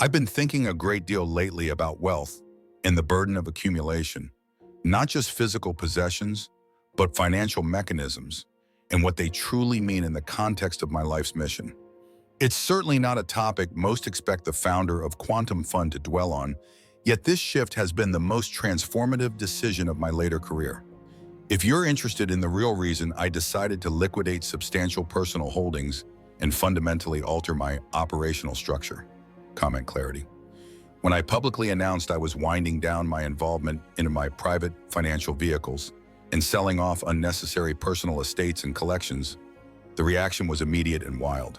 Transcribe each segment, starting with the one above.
I've been thinking a great deal lately about wealth and the burden of accumulation, not just physical possessions, but financial mechanisms and what they truly mean in the context of my life's mission. It's certainly not a topic most expect the founder of Quantum Fund to dwell on, yet this shift has been the most transformative decision of my later career. If you're interested in the real reason I decided to liquidate substantial personal holdings and fundamentally alter my operational structure, comment clarity. When I publicly announced I was winding down my involvement in my private financial vehicles and selling off unnecessary personal estates and collections, the reaction was immediate and wild.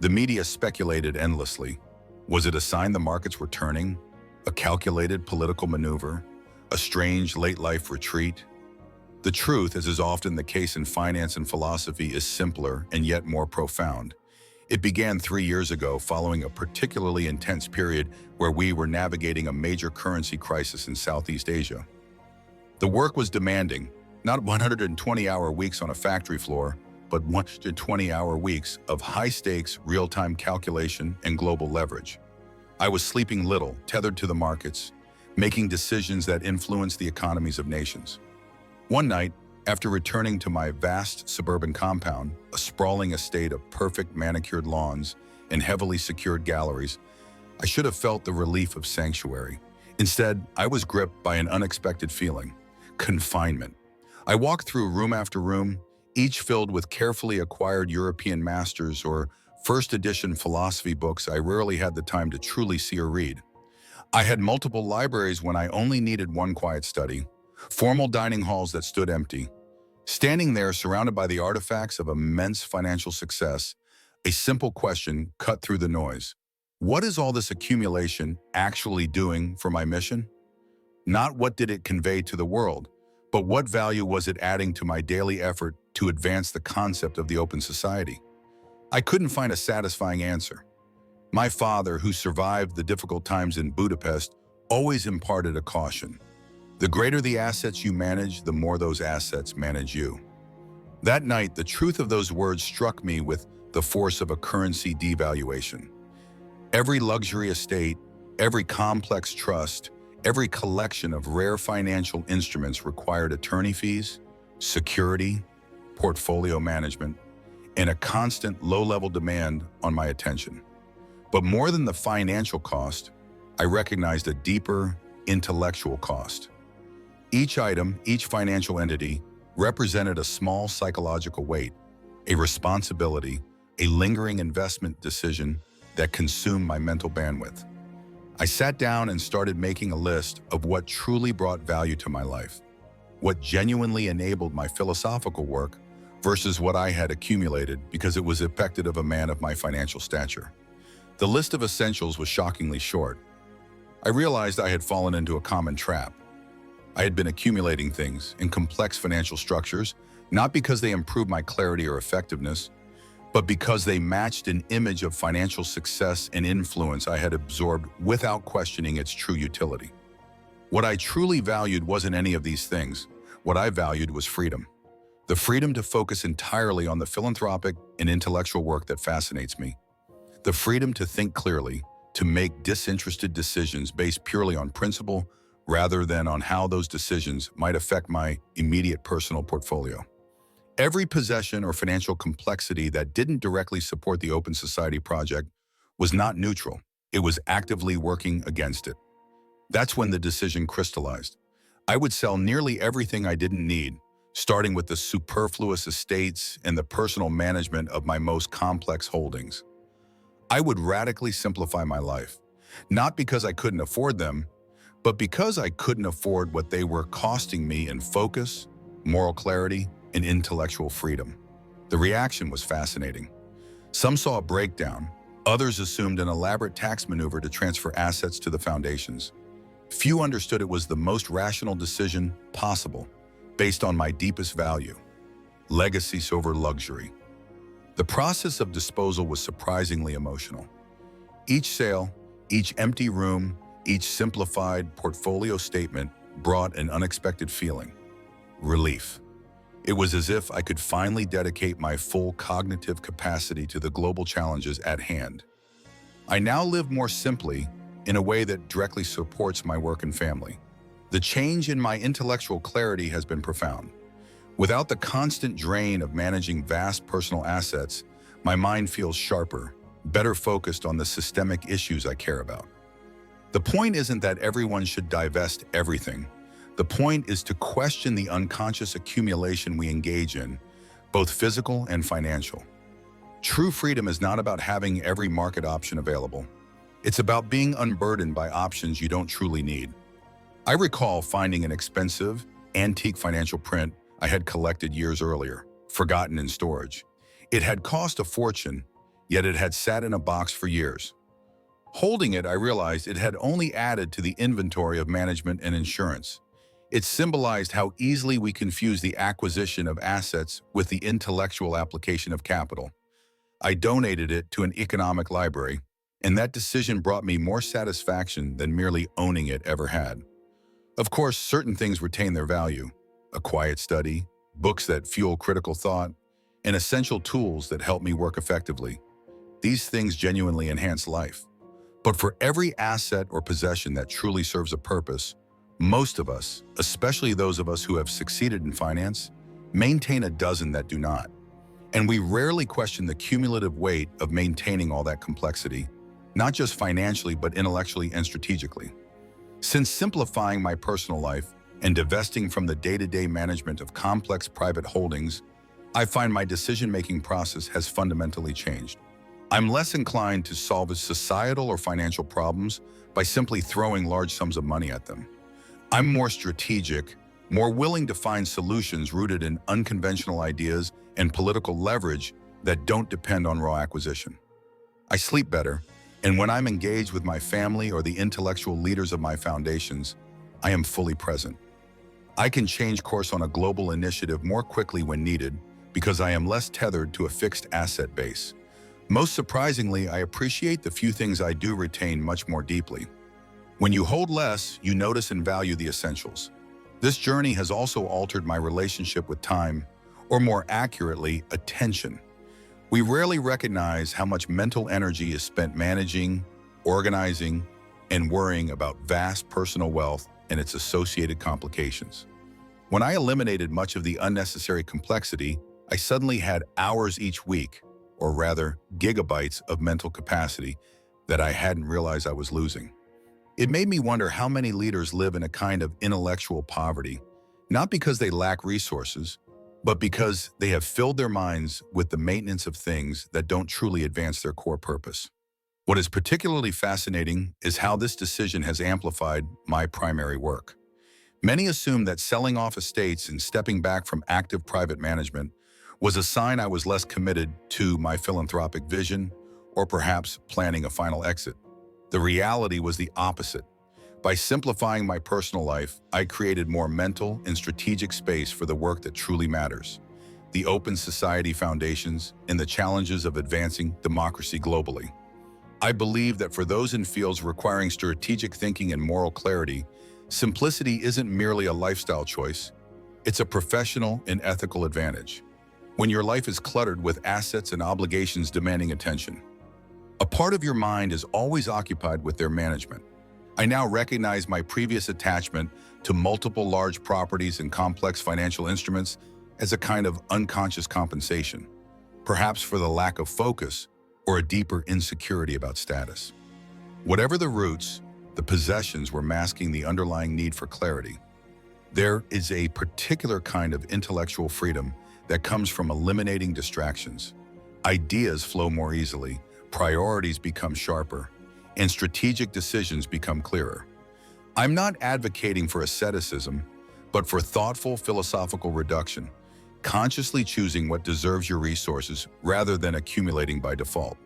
The media speculated endlessly. Was it a sign the markets were turning? A calculated political maneuver? A strange late-life retreat? The truth, as is often the case in finance and philosophy, is simpler and yet more profound. It began 3 years ago following a particularly intense period where we were navigating a major currency crisis in Southeast Asia. The work was demanding, not 120-hour weeks on a factory floor, but 120-hour weeks of high-stakes, real-time calculation and global leverage. I was sleeping little, tethered to the markets, making decisions that influenced the economies of nations. One night, after returning to my vast suburban compound, a sprawling estate of perfect manicured lawns and heavily secured galleries, I should have felt the relief of sanctuary. Instead, I was gripped by an unexpected feeling: confinement. I walked through room after room, each filled with carefully acquired European masters or first edition philosophy books I rarely had the time to truly see or read. I had multiple libraries when I only needed one quiet study, formal dining halls that stood empty. Standing there surrounded by the artifacts of immense financial success, a simple question cut through the noise. What is all this accumulation actually doing for my mission? Not what did it convey to the world, but what value was it adding to my daily effort to advance the concept of the open society? I couldn't find a satisfying answer. My father, who survived the difficult times in Budapest, always imparted a caution. The greater the assets you manage, the more those assets manage you. That night, the truth of those words struck me with the force of a currency devaluation. Every luxury estate, every complex trust, every collection of rare financial instruments required attorney fees, security, portfolio management, and a constant low-level demand on my attention. But more than the financial cost, I recognized a deeper intellectual cost. Each item, each financial entity, represented a small psychological weight, a responsibility, a lingering investment decision that consumed my mental bandwidth. I sat down and started making a list of what truly brought value to my life, what genuinely enabled my philosophical work versus what I had accumulated because it was expected of a man of my financial stature. The list of essentials was shockingly short. I realized I had fallen into a common trap. I had been accumulating things in complex financial structures, not because they improved my clarity or effectiveness, but because they matched an image of financial success and influence I had absorbed without questioning its true utility. What I truly valued wasn't any of these things. What I valued was freedom. The freedom to focus entirely on the philanthropic and intellectual work that fascinates me. The freedom to think clearly, to make disinterested decisions based purely on principle, rather than on how those decisions might affect my immediate personal portfolio. Every possession or financial complexity that didn't directly support the Open Society project was not neutral. It was actively working against it. That's when the decision crystallized. I would sell nearly everything I didn't need, starting with the superfluous estates and the personal management of my most complex holdings. I would radically simplify my life, not because I couldn't afford them, but because I couldn't afford what they were costing me in focus, moral clarity, and intellectual freedom. The reaction was fascinating. Some saw a breakdown. Others assumed an elaborate tax maneuver to transfer assets to the foundations. Few understood it was the most rational decision possible, based on my deepest value: legacy over luxury. The process of disposal was surprisingly emotional. Each sale, each empty room, each simplified portfolio statement brought an unexpected feeling: relief. It was as if I could finally dedicate my full cognitive capacity to the global challenges at hand. I now live more simply in a way that directly supports my work and family. The change in my intellectual clarity has been profound. Without the constant drain of managing vast personal assets, my mind feels sharper, better focused on the systemic issues I care about. The point isn't that everyone should divest everything. The point is to question the unconscious accumulation we engage in, both physical and financial. True freedom is not about having every market option available. It's about being unburdened by options you don't truly need. I recall finding an expensive, antique financial print I had collected years earlier, forgotten in storage. It had cost a fortune, yet it had sat in a box for years. Holding it, I realized it had only added to the inventory of management and insurance. It symbolized how easily we confuse the acquisition of assets with the intellectual application of capital. I donated it to an economic library, and that decision brought me more satisfaction than merely owning it ever had. Of course, certain things retain their value: a quiet study, books that fuel critical thought, and essential tools that help me work effectively. These things genuinely enhance life. But for every asset or possession that truly serves a purpose, most of us, especially those of us who have succeeded in finance, maintain a dozen that do not. And we rarely question the cumulative weight of maintaining all that complexity, not just financially but intellectually and strategically. Since simplifying my personal life and divesting from the day-to-day management of complex private holdings, I find my decision-making process has fundamentally changed. I'm less inclined to solve societal or financial problems by simply throwing large sums of money at them. I'm more strategic, more willing to find solutions rooted in unconventional ideas and political leverage that don't depend on raw acquisition. I sleep better, and when I'm engaged with my family or the intellectual leaders of my foundations, I am fully present. I can change course on a global initiative more quickly when needed because I am less tethered to a fixed asset base. Most surprisingly, I appreciate the few things I do retain much more deeply. When you hold less, you notice and value the essentials. This journey has also altered my relationship with time, or more accurately, attention. We rarely recognize how much mental energy is spent managing, organizing, and worrying about vast personal wealth and its associated complications. When I eliminated much of the unnecessary complexity, I suddenly had hours each week, or rather gigabytes of mental capacity that I hadn't realized I was losing. It made me wonder how many leaders live in a kind of intellectual poverty, not because they lack resources, but because they have filled their minds with the maintenance of things that don't truly advance their core purpose. What is particularly fascinating is how this decision has amplified my primary work. Many assume that selling off estates and stepping back from active private management was a sign I was less committed to my philanthropic vision, or perhaps planning a final exit. The reality was the opposite. By simplifying my personal life, I created more mental and strategic space for the work that truly matters: the Open Society Foundations and the challenges of advancing democracy globally. I believe that for those in fields requiring strategic thinking and moral clarity, simplicity isn't merely a lifestyle choice, it's a professional and ethical advantage. When your life is cluttered with assets and obligations demanding attention, a part of your mind is always occupied with their management. I now recognize my previous attachment to multiple large properties and complex financial instruments as a kind of unconscious compensation, perhaps for the lack of focus or a deeper insecurity about status. Whatever the roots, the possessions were masking the underlying need for clarity. There is a particular kind of intellectual freedom that comes from eliminating distractions. Ideas flow more easily, priorities become sharper, and strategic decisions become clearer. I'm not advocating for asceticism, but for thoughtful philosophical reduction, consciously choosing what deserves your resources rather than accumulating by default.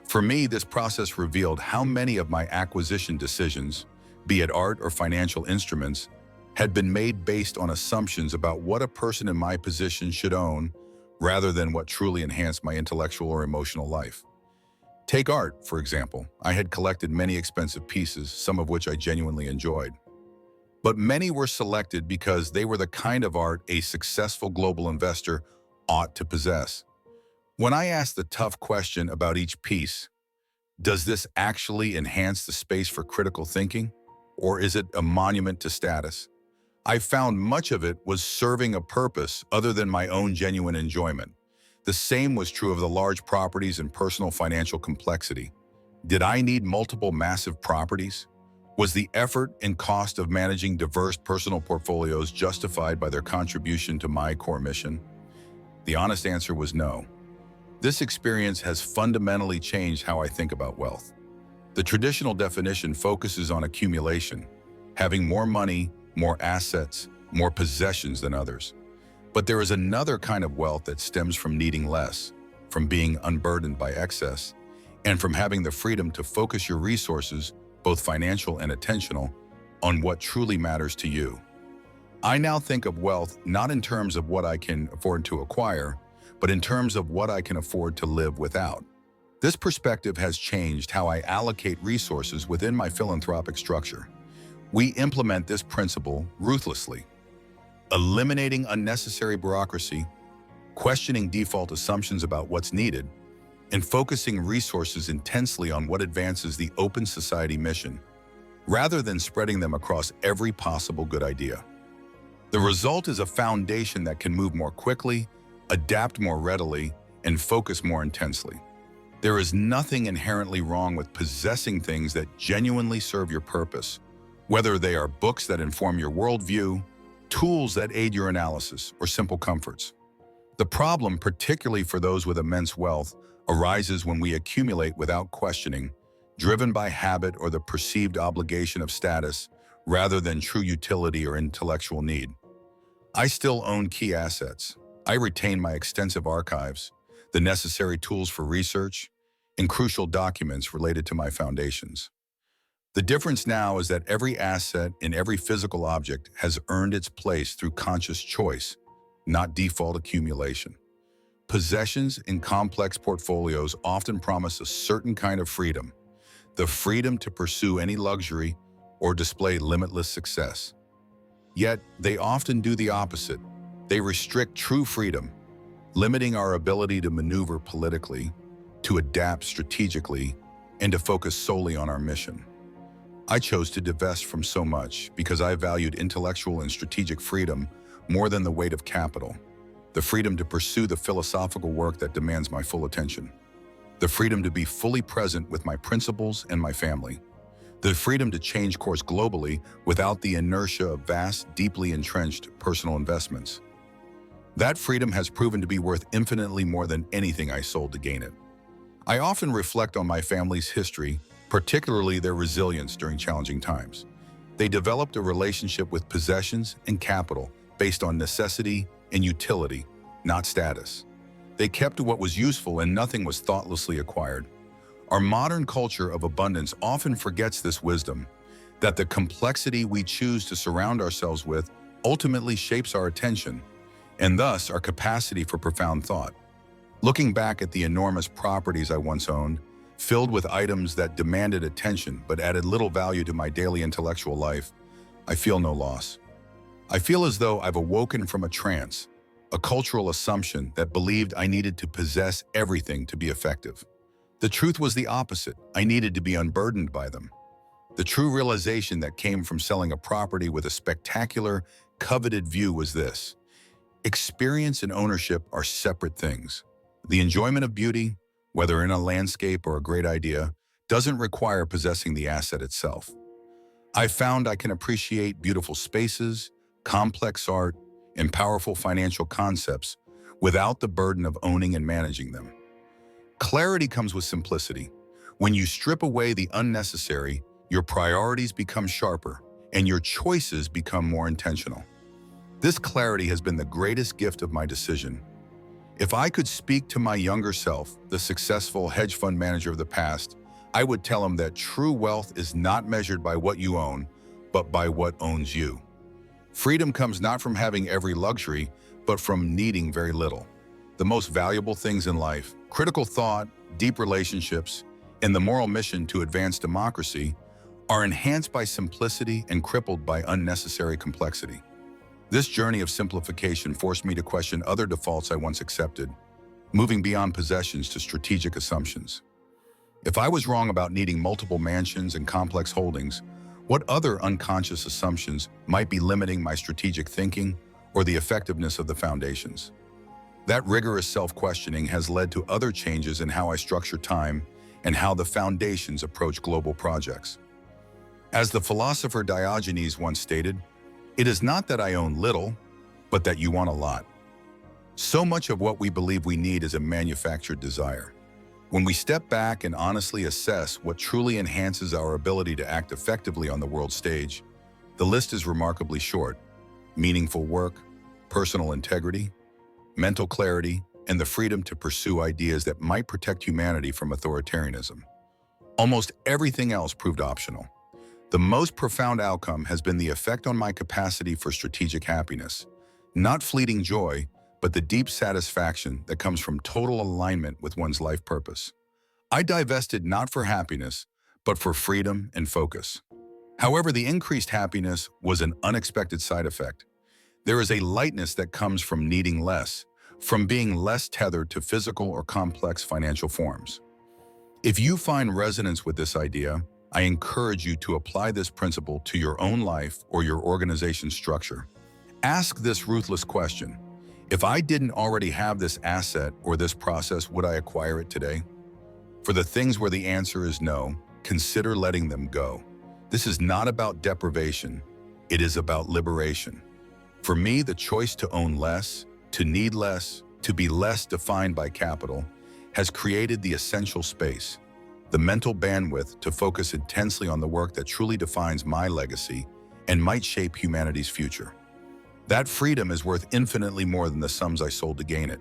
For me, this process revealed how many of my acquisition decisions, be it art or financial instruments, had been made based on assumptions about what a person in my position should own rather than what truly enhanced my intellectual or emotional life. Take art, for example. I had collected many expensive pieces, some of which I genuinely enjoyed. But many were selected because they were the kind of art a successful global investor ought to possess. When I asked the tough question about each piece, Does this actually enhance the space for critical thinking? Or is it a monument to status? I found much of it was serving a purpose other than my own genuine enjoyment. The same was true of the large properties and personal financial complexity. Did I need multiple massive properties? Was the effort and cost of managing diverse personal portfolios justified by their contribution to my core mission? The honest answer was no. This experience has fundamentally changed how I think about wealth. The traditional definition focuses on accumulation, having more money, more assets, more possessions than others. But there is another kind of wealth that stems from needing less, from being unburdened by excess, and from having the freedom to focus your resources, both financial and attentional, on what truly matters to you. I now think of wealth not in terms of what I can afford to acquire, but in terms of what I can afford to live without. This perspective has changed how I allocate resources within my philanthropic structure. We implement this principle ruthlessly, eliminating unnecessary bureaucracy, questioning default assumptions about what's needed, and focusing resources intensely on what advances the open society mission, rather than spreading them across every possible good idea. The result is a foundation that can move more quickly, adapt more readily, and focus more intensely. There is nothing inherently wrong with possessing things that genuinely serve your purpose, whether they are books that inform your worldview, tools that aid your analysis, or simple comforts. The problem, particularly for those with immense wealth, arises when we accumulate without questioning, driven by habit or the perceived obligation of status, rather than true utility or intellectual need. I still own key assets. I retain my extensive archives, the necessary tools for research, and crucial documents related to my foundations. The difference now is that every asset and every physical object has earned its place through conscious choice, not default accumulation. Possessions in complex portfolios often promise a certain kind of freedom, the freedom to pursue any luxury or display limitless success. Yet, they often do the opposite. They restrict true freedom, limiting our ability to maneuver politically, to adapt strategically, and to focus solely on our mission. I chose to divest from so much because I valued intellectual and strategic freedom more than the weight of capital, the freedom to pursue the philosophical work that demands my full attention, the freedom to be fully present with my principles and my family, the freedom to change course globally without the inertia of vast, deeply entrenched personal investments. That freedom has proven to be worth infinitely more than anything I sold to gain it. I often reflect on my family's history, particularly their resilience during challenging times. They developed a relationship with possessions and capital based on necessity and utility, not status. They kept to what was useful and nothing was thoughtlessly acquired. Our modern culture of abundance often forgets this wisdom, that the complexity we choose to surround ourselves with ultimately shapes our attention, and thus our capacity for profound thought. Looking back at the enormous properties I once owned, filled with items that demanded attention but added little value to my daily intellectual life, I feel no loss. I feel as though I've awoken from a trance, a cultural assumption that believed I needed to possess everything to be effective. The truth was the opposite. I needed to be unburdened by them. The true realization that came from selling a property with a spectacular, coveted view was this: experience and ownership are separate things. The enjoyment of beauty, whether in a landscape or a great idea, doesn't require possessing the asset itself. I've found I can appreciate beautiful spaces, complex art, and powerful financial concepts without the burden of owning and managing them. Clarity comes with simplicity. When you strip away the unnecessary, your priorities become sharper and your choices become more intentional. This clarity has been the greatest gift of my decision. If I could speak to my younger self, the successful hedge fund manager of the past, I would tell him that true wealth is not measured by what you own, but by what owns you. Freedom comes not from having every luxury, but from needing very little. The most valuable things in life, critical thought, deep relationships, and the moral mission to advance democracy, are enhanced by simplicity and crippled by unnecessary complexity. This journey of simplification forced me to question other defaults I once accepted, moving beyond possessions to strategic assumptions. If I was wrong about needing multiple mansions and complex holdings, what other unconscious assumptions might be limiting my strategic thinking or the effectiveness of the foundations? That rigorous self-questioning has led to other changes in how I structure time and how the foundations approach global projects. As the philosopher Diogenes once stated, it is not that I own little, but that you want a lot. So much of what we believe we need is a manufactured desire. When we step back and honestly assess what truly enhances our ability to act effectively on the world stage, the list is remarkably short. Meaningful work, personal integrity, mental clarity, and the freedom to pursue ideas that might protect humanity from authoritarianism. Almost everything else proved optional. The most profound outcome has been the effect on my capacity for strategic happiness. Not fleeting joy, but the deep satisfaction that comes from total alignment with one's life purpose. I divested not for happiness, but for freedom and focus. However, the increased happiness was an unexpected side effect. There is a lightness that comes from needing less, from being less tethered to physical or complex financial forms. If you find resonance with this idea, I encourage you to apply this principle to your own life or your organization's structure. Ask this ruthless question: if I didn't already have this asset or this process, would I acquire it today? For the things where the answer is no, consider letting them go. This is not about deprivation, it is about liberation. For me, the choice to own less, to need less, to be less defined by capital, has created the essential space, the mental bandwidth to focus intensely on the work that truly defines my legacy and might shape humanity's future. That freedom is worth infinitely more than the sums I sold to gain it.